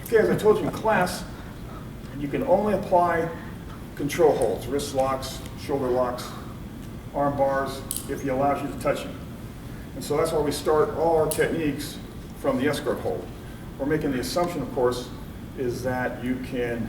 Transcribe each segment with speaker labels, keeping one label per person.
Speaker 1: Okay, as I told you in class, you can only apply control holds, wrist locks, shoulder locks, arm bars, if he allows you to touch him. And so that's why we start all our techniques from the escort hold. We're making the assumption, of course, is that you can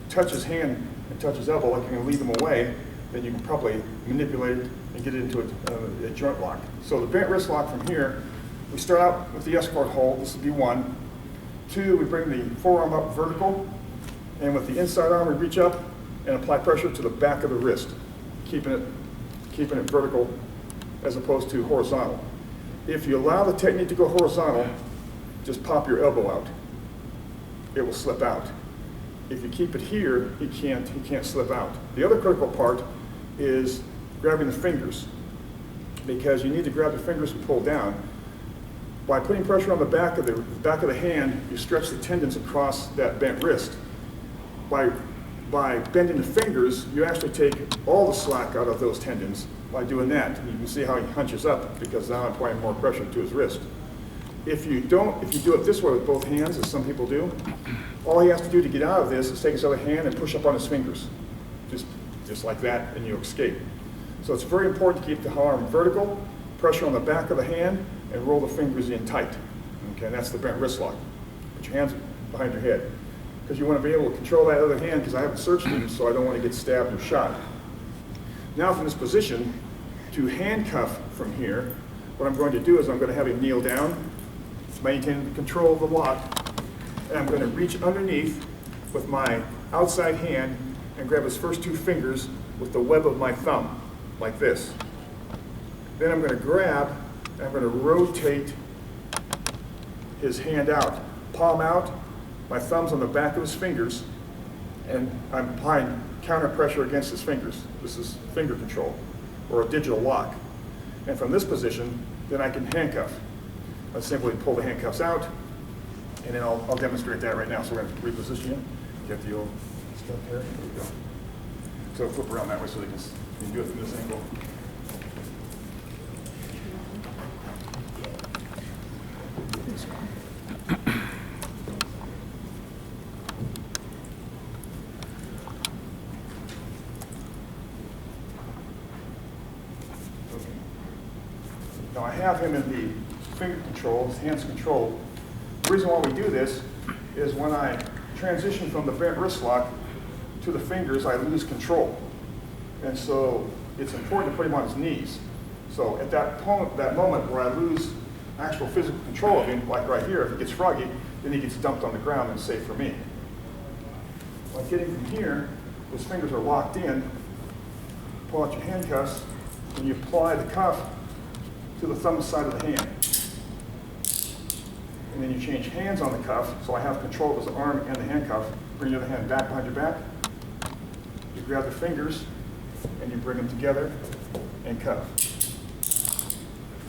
Speaker 1: touch his hand and touch his elbow, like you can lead him away, then you can probably manipulate it and get it into a joint lock. So the bent wrist lock from here, we start out with the escort hold. This would be 1. 2, we bring the forearm up vertical, and with the inside arm we reach up and apply pressure to the back of the wrist, keeping it vertical as opposed to horizontal. If you allow the technique to go horizontal, just pop your elbow out. It will slip out. If you keep it here, he can't slip out. The other critical part is grabbing the fingers, because you need to grab the fingers and pull down. By putting pressure on the back of the hand, you stretch the tendons across that bent wrist. By bending the fingers, you actually take all the slack out of those tendons by doing that. And you can see how he hunches up, because now I'm applying more pressure to his wrist. If you do it this way with both hands, as some people do, all he has to do to get out of this is take his other hand and push up on his fingers. Just like that, and you escape. So it's very important to keep the arm vertical, pressure on the back of the hand, and roll the fingers in tight. Okay, and that's the bent wrist lock. Put your hands behind your head, because you want to be able to control that other hand, because I haven't searched him, so I don't want to get stabbed or shot. Now from this position, to handcuff from here, what I'm going to do is I'm going to have him kneel down, maintain control of the lock, and I'm going to reach underneath with my outside hand and grab his first 2 fingers with the web of my thumb, like this. Then I'm going to grab and I'm going to rotate his hand out, palm out, my thumb's on the back of his fingers, and I'm applying counter pressure against his fingers. This is finger control, or a digital lock. And from this position, then I can handcuff. I simply pull the handcuffs out, and then I'll demonstrate that right now. So we're going to reposition you. Get the old stuff here. Here we go. So flip around that way so you can do it from this angle. Now I have him in the finger control, his hands controlled. The reason why we do this is when I transition from the bent wrist lock to the fingers, I lose control. And so it's important to put him on his knees. So at that moment where I lose actual physical control of him, like right here, if he gets froggy, then he gets dumped on the ground and safe for me. By getting from here, his fingers are locked in, pull out your handcuffs, and you apply the cuff to the thumb side of the hand. And then you change hands on the cuff, so I have control of his arm and the handcuff. Bring your other hand back behind your back. You grab the fingers, and you bring them together and cuff.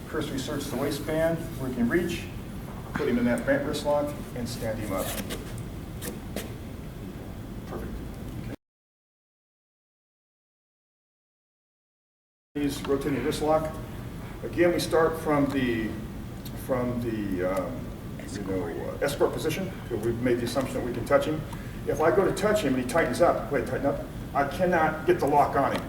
Speaker 1: First we search the waistband where he can reach, put him in that bent wrist lock, and stand him up. Perfect. Okay. He's rotating wrist lock. Again, we start from the escort position, because we've made the assumption that we can touch him. If I go to touch him and he tightens up, tighten up, I cannot get the lock on him.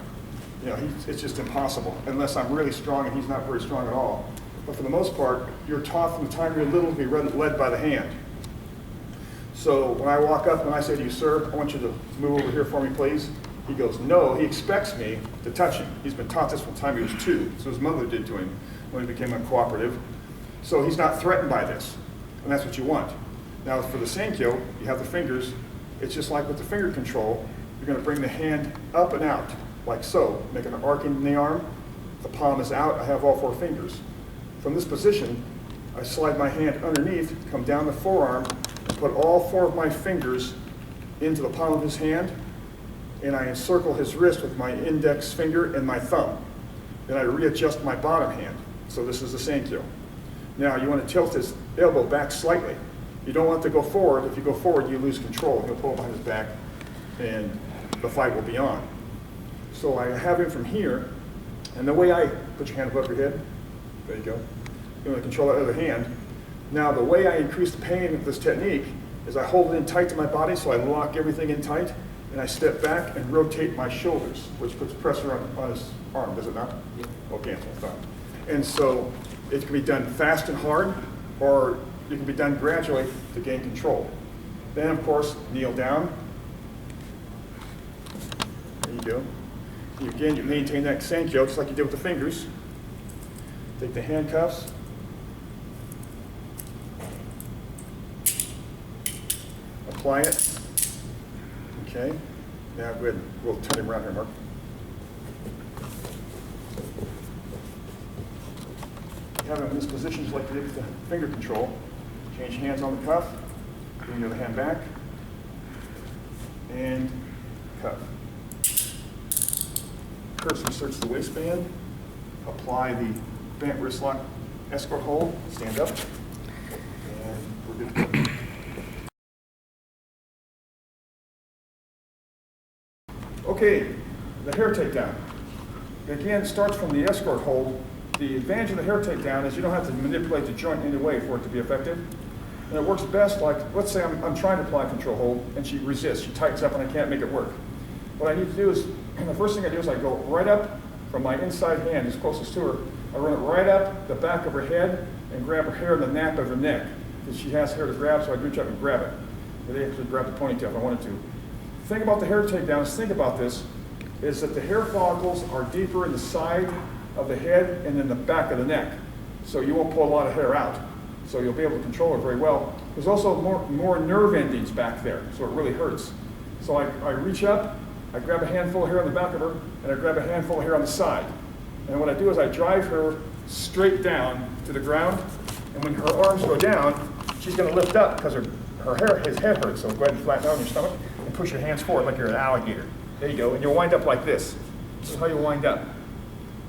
Speaker 1: You know, it's just impossible, unless I'm really strong, and he's not very strong at all. But for the most part, you're taught from the time you're little to be led by the hand. So when I walk up and I say to you, sir, I want you to move over here for me, please. He goes, no. He expects me to touch him. He's been taught this from the time he was 2. So his mother did to him when he became uncooperative. So he's not threatened by this, and that's what you want. Now for the Sankyo, you have the fingers. It's just like with the finger control. You're going to bring the hand up and out, like so, making an arc in the arm. The palm is out. I have all 4 fingers. From this position, I slide my hand underneath, come down the forearm, and put all 4 of my fingers into the palm of his hand, and I encircle his wrist with my index finger and my thumb. Then I readjust my bottom hand. So this is the Sankyo. Now you want to tilt his elbow back slightly. You don't want to go forward. If you go forward, you lose control. He'll pull behind his back, and the fight will be on. So I have him from here, and the way I put your hand above your head, there you go. You want to control that other hand. Now the way I increase the pain of this technique is I hold it in tight to my body, so I lock everything in tight, and I step back and rotate my shoulders, which puts pressure on his arm, does it not?
Speaker 2: Yeah.
Speaker 1: Okay, that's what I thought. And so it can be done fast and hard, or it can be done gradually to gain control. Then, of course, kneel down. There you go. Again, you maintain that same joke, just like you did with the fingers. Take the handcuffs. Apply it. Okay. Now go ahead. We'll turn him around here, Mark. You have him in this position just like you did with the finger control. Change hands on the cuff. Bring the other hand back. And cuff. Cursor search the waistband. Apply the bent wrist lock escort hold. Stand up. And we're good to go. Okay, the hair takedown. Again, it starts from the escort hold. The advantage of the hair takedown is you don't have to manipulate the joint in any way for it to be effective. And it works best like, let's say I'm trying to apply control hold and she resists, she tightens up and I can't make it work. What I need to do is, the first thing I do is I go right up from my inside hand, as closest to her, I run it right up the back of her head and grab her hair in the nape of her neck. Because she has hair to grab, so I reach up and grab it. But I actually grab the ponytail if I wanted to. The thing about the hair takedowns, think about this, is that the hair follicles are deeper in the side of the head and in the back of the neck. So you won't pull a lot of hair out. So you'll be able to control it very well. There's also more nerve endings back there, so it really hurts. So I reach up, I grab a handful of hair on the back of her, and I grab a handful of hair on the side. And what I do is I drive her straight down to the ground, and when her arms go down, she's going to lift up because his head hurts. So go ahead and flatten out on your stomach and push your hands forward like you're an alligator. There you go, and you'll wind up like this. This is how you wind up.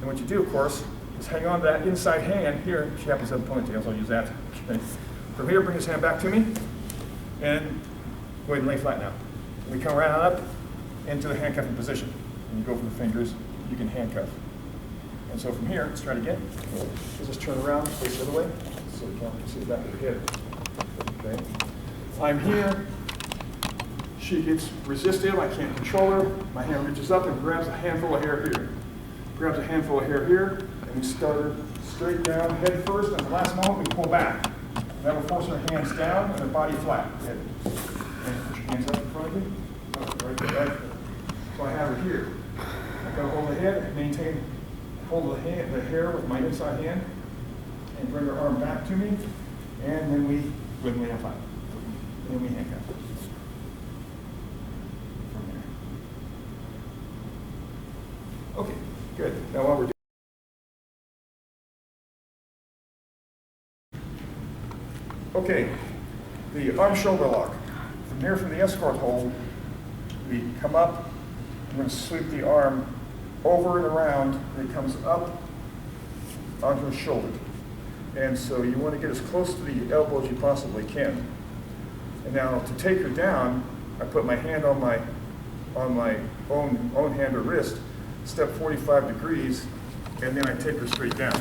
Speaker 1: And what you do, of course, is hang on to that inside hand here. She happens to have a ponytail, so I'll use that. Okay. From here, bring his hand back to me, and go ahead and lay flat now. We come right on up into the handcuffing position. And you go for the fingers, you can handcuff. And so from here, let's try it again. Let's just turn around, face the other way, so we can see the back of the head. Okay. I'm here. She gets resistive, I can't control her. My hand reaches up and grabs a handful of hair here. Grabs a handful of hair here, and we start her straight down, head first, and the last moment we pull back. That will force her hands down and her body flat. Head. And put your hands up in front of you. Right there. So I have her here. I've got to hold the head, hold the hair with my inside hand, and bring her arm back to me, and then we have flat. And then we handcuff. Okay, good. Now while we're doing okay, the arm shoulder lock. From here, from the escort hold, we come up, I'm going to sweep the arm over and around, and it comes up onto his shoulder. And so you want to get as close to the elbow as you possibly can. And now to take her down, I put my hand on my own hand or wrist, step 45 degrees, and then I take her straight down.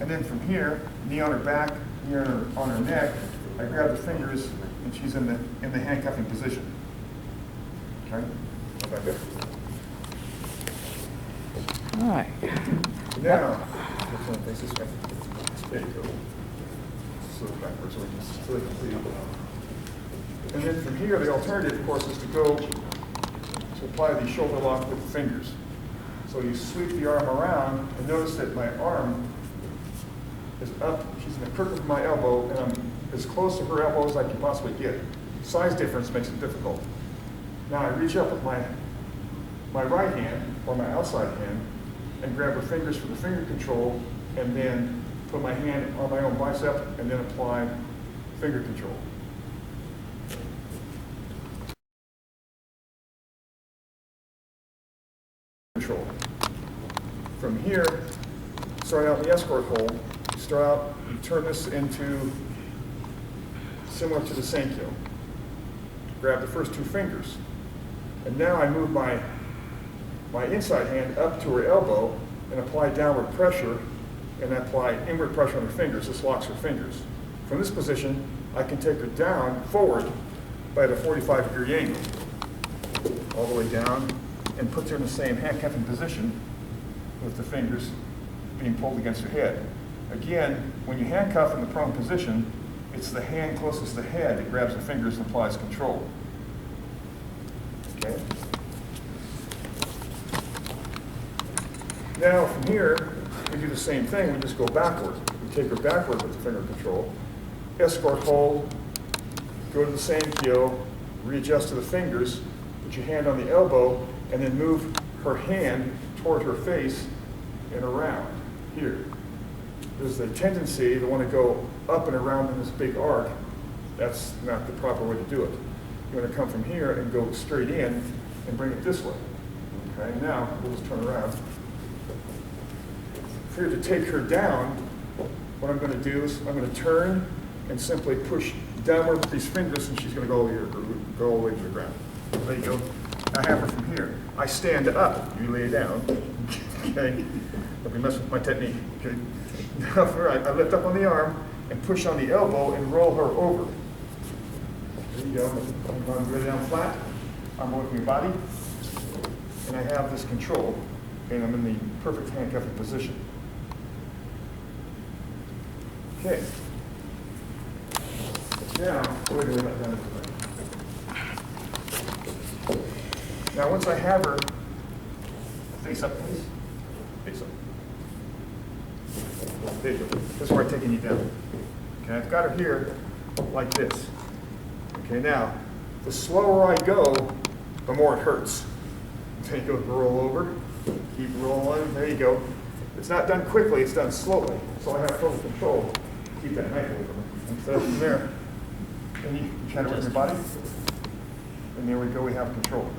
Speaker 1: And then from here, knee on her back, knee on her neck, I grab the fingers, and she's in the handcuffing position. Okay? Like that.
Speaker 3: All right.
Speaker 1: Now, face this way. There you go. So backwards, so they can see. And then from here, the alternative, of course, is to go to apply the shoulder lock with the fingers. So you sweep the arm around, and notice that my arm is up. She's in the crook of my elbow, and I'm as close to her elbow as I can possibly get. Size difference makes it difficult. Now I reach up with my right hand, or my outside hand, and grab her fingers for the finger control, and then put my hand on my own bicep, and then apply finger control. Control. From here, start out in the escort hold, start out and turn this into similar to the Senkyo. Grab the first two fingers. And now I move my inside hand up to her elbow and apply downward pressure and apply inward pressure on her fingers. This locks her fingers. From this position, I can take her down forward by the 45-degree angle, all the way down, and puts her in the same handcuffing position with the fingers being pulled against her head. Again, when you handcuff in the prone position, it's the hand closest to the head that grabs the fingers and applies control. Okay? Now, from here, we do the same thing. We just go backward. We take her backward with the finger control, escort hold, go to the same heel, readjust to the fingers, put your hand on the elbow, and then move her hand toward her face and around here. There's a tendency to want to go up and around in this big arc. That's not the proper way to do it. You want to come from here and go straight in and bring it this way. Okay, now we'll just turn around. If you're to take her down, what I'm going to do is I'm going to turn and simply push downward with these fingers, and she's going to go over here, go all the way to the ground. There you go. I have her from here. I stand up. You lay down. Okay. Don't be messing with my technique. Okay. Now, I lift up on the arm and push on the elbow and roll her over. There you go. I'm going to lay down flat. I'm working your body, and I have this control, and I'm in the perfect handcuffing position. Okay. Now, where do we let down? Now, once I have her, face up, please. Face up. There you go. This is where I'm taking you down. Okay, I've got her here like this. Okay, now, the slower I go, the more it hurts. There you go, roll over, keep rolling, there you go. It's not done quickly, it's done slowly. So I have total control. Keep that knife away from me. And so from there, and you try to work your body. And there we go, we have control.